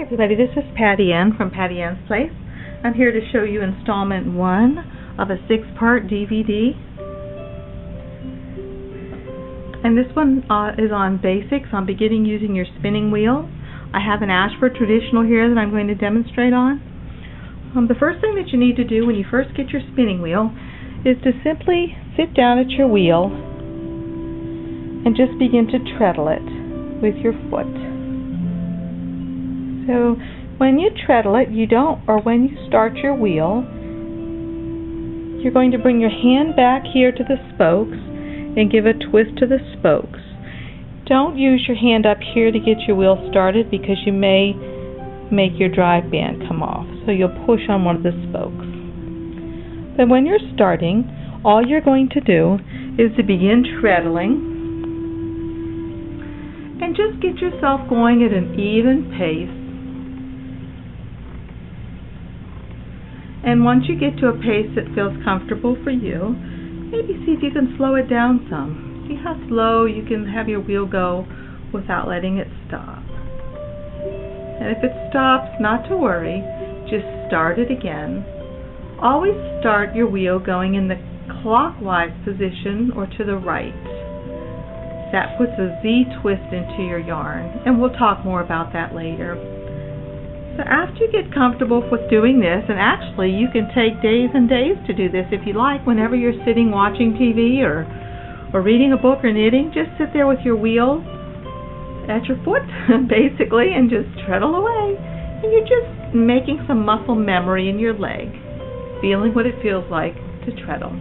Hi everybody, this is PattyAnne from PattyAnne's Place. I'm here to show you installment 1 of a 6-part DVD. And this one is on basics, on beginning using your spinning wheel. I have an Ashford traditional here that I'm going to demonstrate on. The first thing that you need to do when you first get your spinning wheel is to simply sit down at your wheel and just begin to treadle it with your foot. So when you treadle it, when you start your wheel, you're going to bring your hand back here to the spokes and give a twist to the spokes. Don't use your hand up here to get your wheel started because you may make your drive band come off. So you'll push on one of the spokes. But when you're starting, all you're going to do is to begin treadling and just get yourself going at an even pace. And once you get to a pace that feels comfortable for you, maybe see if you can slow it down some. See how slow you can have your wheel go without letting it stop. And if it stops, not to worry, just start it again. Always start your wheel going in the clockwise position or to the right. That puts a Z twist into your yarn, and we'll talk more about that later. So after you get comfortable with doing this, and actually you can take days and days to do this if you like, whenever you're sitting watching TV or reading a book or knitting, just sit there with your wheel at your foot basically and just treadle away. And you're just making some muscle memory in your leg, feeling what it feels like to treadle.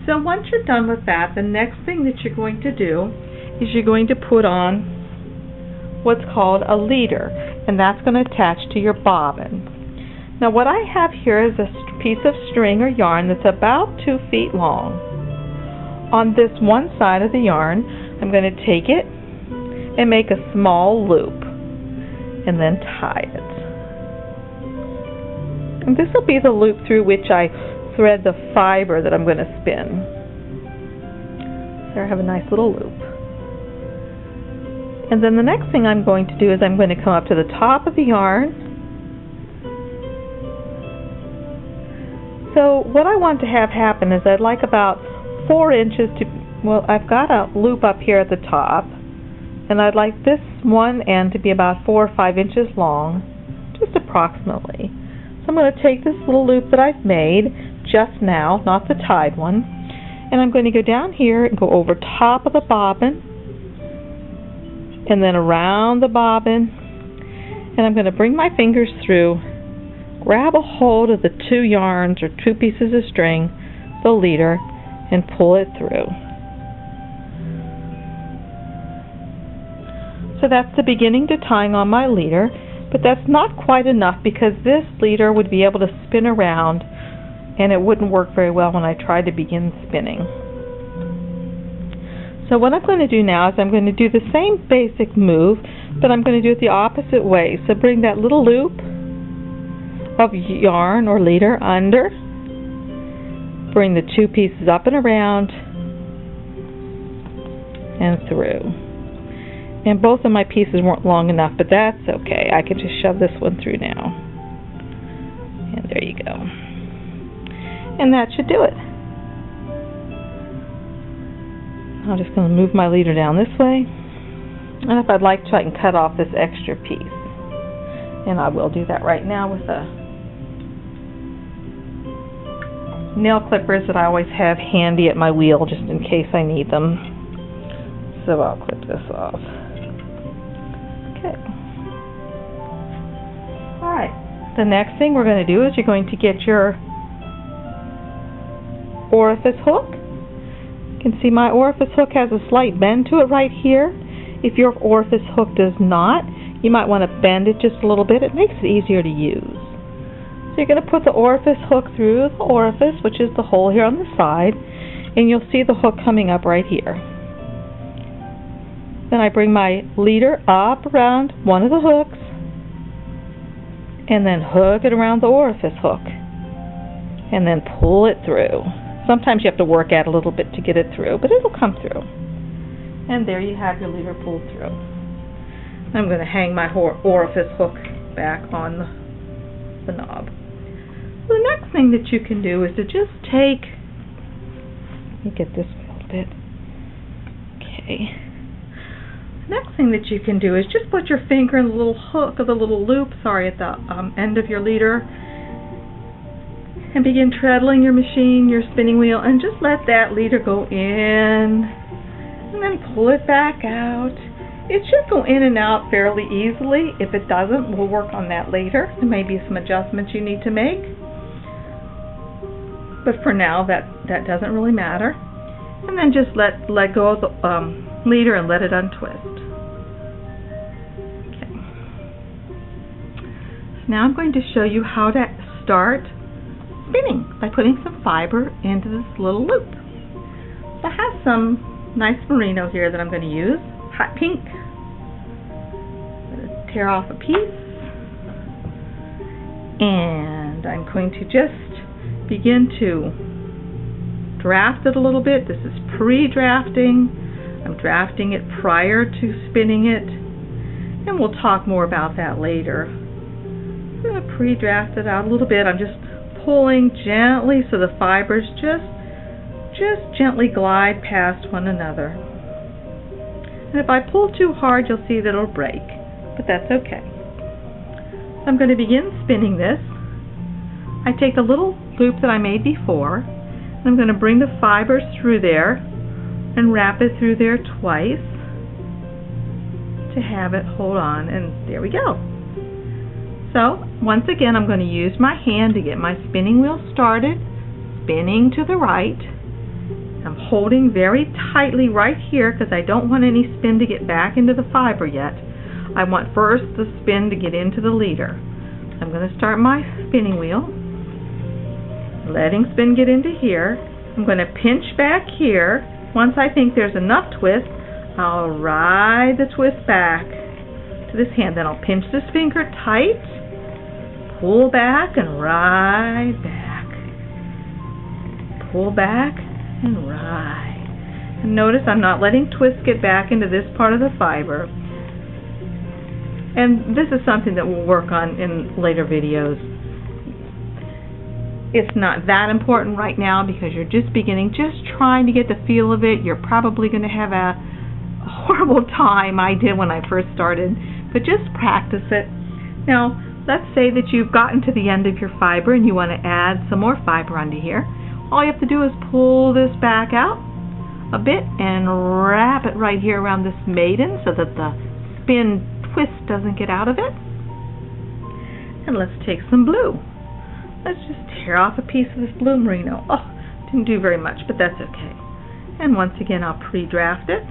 So once you're done with that, the next thing that you're going to do is you're going to put on what's called a leader, and that's going to attach to your bobbin. Now what I have here is a piece of string or yarn that's about 2 feet long. On this one side of the yarn, I'm going to take it and make a small loop and then tie it. And this will be the loop through which I thread the fiber that I'm going to spin. There I have a nice little loop. And then the next thing I'm going to do is I'm going to come up to the top of the yarn. So what I want to have happen is I'd like about 4 inches to, well, I've got a loop up here at the top, and I'd like this one end to be about 4 or 5 inches long, just approximately. So I'm going to take this little loop that I've made just now, not the tied one, and I'm going to go down here and go over top of the bobbin, and then around the bobbin, and I'm going to bring my fingers through, grab a hold of the 2 yarns or 2 pieces of string, the leader, and pull it through. So that's the beginning to tying on my leader, but that's not quite enough because this leader would be able to spin around and it wouldn't work very well when I tried to begin spinning. So what I'm going to do now is I'm going to do the same basic move, but I'm going to do it the opposite way. So bring that little loop of yarn or leader under, bring the 2 pieces up and around and through. And both of my pieces weren't long enough, but that's okay. I can just shove this one through now. And there you go. And that should do it. I'm just going to move my leader down this way, and if I'd like to, I can cut off this extra piece, and I will do that right now with the nail clippers that I always have handy at my wheel just in case I need them. So I'll clip this off. Okay. Alright, the next thing we're going to do is you're going to get your orifice hook. You can see my orifice hook has a slight bend to it right here. If your orifice hook does not, you might want to bend it just a little bit. It makes it easier to use. So you're going to put the orifice hook through the orifice, which is the hole here on the side, and you'll see the hook coming up right here. Then I bring my leader up around one of the hooks and then hook it around the orifice hook and then pull it through. Sometimes you have to work at it a little bit to get it through, but it'll come through. And there you have your leader pulled through. I'm going to hang my orifice hook back on the knob. So the next thing that you can do is to just take, let me get this a little bit, okay. The next thing that you can do is just put your finger in the little hook of the little loop, at the end of your leader, and begin treadling your machine, your spinning wheel, and just let that leader go in, and then pull it back out. It should go in and out fairly easily. If it doesn't, we'll work on that later. There may be some adjustments you need to make. But for now, that doesn't really matter. And then just let go of the leader and let it untwist. Okay. So now I'm going to show you how to start spinning by putting some fiber into this little loop. So I have some nice merino here that I'm going to use. Hot pink. I'm going to tear off a piece, and I'm going to just begin to draft it a little bit. This is pre-drafting. I'm drafting it prior to spinning it, and we'll talk more about that later. I'm going to pre-draft it out a little bit. I'm just pulling gently so the fibers just gently glide past one another. And if I pull too hard, you'll see that it'll break, but that's okay. I'm going to begin spinning this. I take the little loop that I made before, and I'm going to bring the fibers through there and wrap it through there twice to have it hold on, and there we go. So once again, I'm going to use my hand to get my spinning wheel started, spinning to the right. I'm holding very tightly right here because I don't want any spin to get back into the fiber yet. I want first the spin to get into the leader. I'm going to start my spinning wheel, letting spin get into here. I'm going to pinch back here. Once I think there's enough twist, I'll ride the twist back to this hand. Then I'll pinch this finger tight, pull back and ride back. Pull back and ride. And notice I'm not letting twist get back into this part of the fiber. And this is something that we'll work on in later videos. It's not that important right now because you're just beginning, just trying to get the feel of it. You're probably going to have a horrible time. I did when I first started, but just practice it. Now, let's say that you've gotten to the end of your fiber and you want to add some more fiber onto here. All you have to do is pull this back out a bit and wrap it right here around this maiden so that the spin twist doesn't get out of it. And let's take some blue. Let's just tear off a piece of this blue merino. Oh, didn't do very much, but that's okay. And once again, I'll pre-draft it.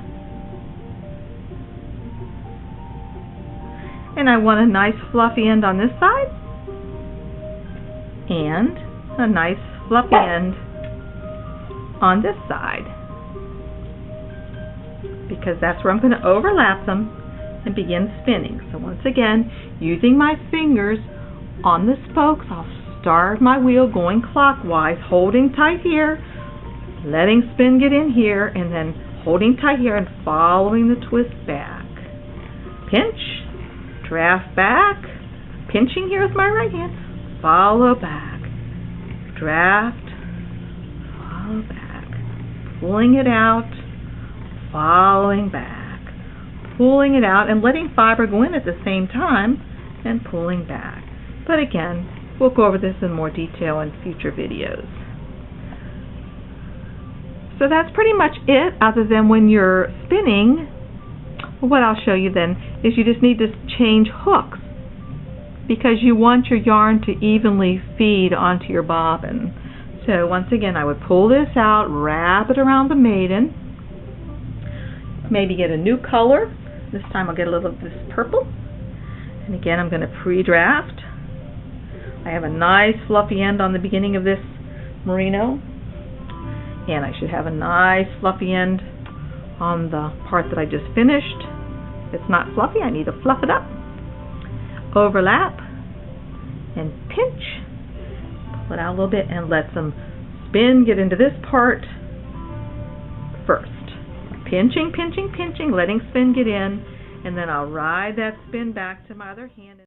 And I want a nice fluffy end on this side and a nice fluffy end on this side, because that's where I'm going to overlap them and begin spinning. So once again, using my fingers on the spokes, I'll start my wheel going clockwise, holding tight here, letting spin get in here, and then holding tight here and following the twist back. Pinch, draft back, pinching here with my right hand, follow back, draft, follow back, pulling it out, following back, pulling it out, and letting fiber go in at the same time, and pulling back. But again, we'll go over this in more detail in future videos. So that's pretty much it, other than when you're spinning, what I'll show you then is you just need to change hooks because you want your yarn to evenly feed onto your bobbin. So once again, I would pull this out, wrap it around the maiden, maybe get a new color. This time I'll get a little of this purple. And again, I'm going to pre-draft. I have a nice fluffy end on the beginning of this merino, and I should have a nice fluffy end on the part that I just finished. If it's not fluffy, I need to fluff it up. Overlap and pinch, pull it out a little bit and let some spin get into this part first. Pinching, pinching, pinching, letting spin get in, And then I'll ride that spin back to my other hand.